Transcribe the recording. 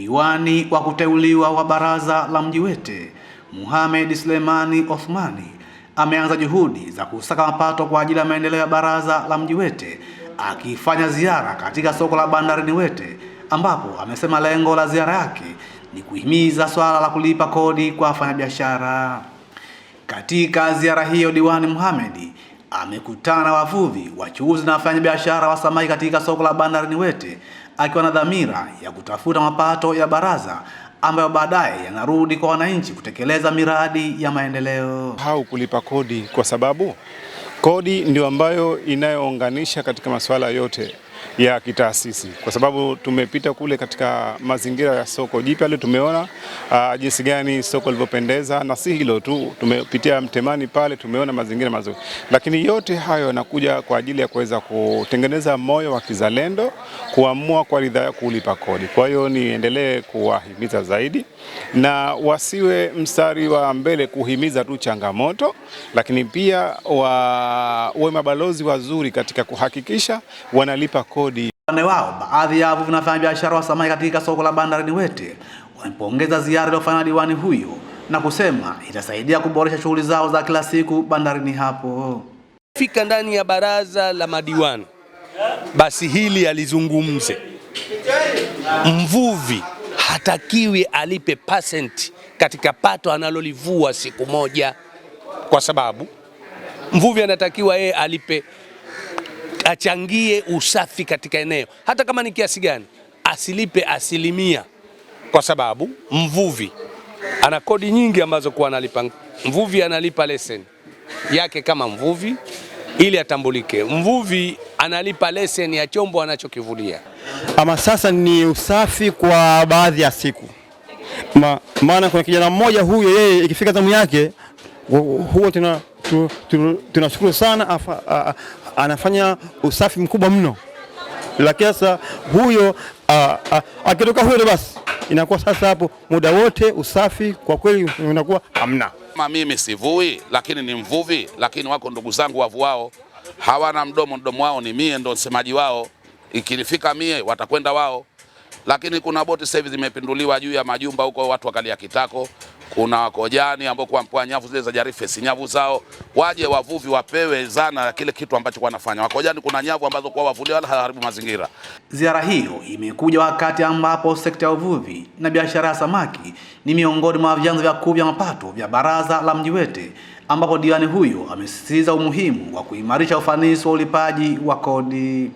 diwani wa kuteuliwa wa baraza la Mji Wete Mohamed Sulemani Othmani ameanza juhudi za kusaka mapato kwa ajili ya maendeleo ya baraza la Mji Wete, akifanya ziara katika soko la bandarini Wete, ambapo amesema lengo la ziara yake ni kuhimiza swala la kulipa kodi kwa wafanyabiashara. Katika ziara hiyo, diwani Mohamed amekutana na wavuvi, wachuuzi na wafanyabiashara wa samaki katika soko la bandarini Wete, akiwa na dhamira ya kutafuta mapato ya baraza ambayo baadaye yanarudi kwa wananchi kutekeleza miradi ya maendeleo. Hau kulipa kodi, kwa sababu kodi ndio ambayo inayounganisha katika masuala yote ya kitaasisi, kwa sababu tumepita kule katika mazingira ya soko jipya leo, tumeona jinsi gani soko lilivyopendeza, na si hilo tu, tumepitia Mtemani pale, tumeona mazingira mazuri, lakini yote hayo yanakuja kwa ajili ya kuweza kutengeneza moyo wa kizalendo, kuamua kwa ridhaa ya kulipa kodi. Kwa hiyo niendelee kuwahimiza zaidi na wasiwe mstari wa mbele kuhimiza tu changamoto, lakini pia wawe mabalozi wazuri katika kuhakikisha wanalipa kodi. Upande wao, baadhi ya wavuvi na wafanyabiashara wa samaki katika soko la bandarini Wete wamepongeza ziara iliyofanywa na diwani huyo na kusema itasaidia kuboresha shughuli zao za kila siku bandarini hapo. Fika ndani ya baraza la madiwani, basi hili alizungumze. Mvuvi hatakiwi alipe percent katika pato analolivua siku moja, kwa sababu mvuvi anatakiwa yeye alipe, achangie usafi katika eneo, hata kama ni kiasi gani, asilipe 1%, kwa sababu mvuvi ana kodi nyingi ambazo kwa analipa. Mvuvi analipa leseni yake kama mvuvi ili atambulike. Mvuvi analipa leseni ya chombo anachokivulia. Ama sasa ni usafi kwa baadhi ya siku, maana kuna kijana mmoja huyo, yeye ikifika zamu yake huo tunashukuru sana, anafanya usafi mkubwa mno, lakini sasa huyo akitoka huyo basi inakuwa sasa hapo muda wote usafi kwa kweli unakuwa hamna. Mimi sivui, lakini ni mvuvi, lakini wako ndugu zangu wavuao hawana mdomo wao ni mie ndo msemaji wao, ikilifika mie watakwenda wao. Lakini kuna boti sasa hivi zimepinduliwa juu ya majumba huko, watu wakalia kitako. Kuna wakojani ambao kwa mpwa nyavu zile za Jarifesi, nyavu zao waje wavuvi wapewe zana kile kitu ambacho wanafanya. Wakojani kuna nyavu ambazo kwa wavulia wala haribu mazingira. Ziara hiyo imekuja wakati ambapo sekta ya uvuvi na biashara ya samaki ni miongoni mwa vyanzo vya kuu vya mapato vya baraza la Mji Wete, ambapo diwani huyo amesisitiza umuhimu wa kuimarisha ufanisi wa ulipaji wa kodi.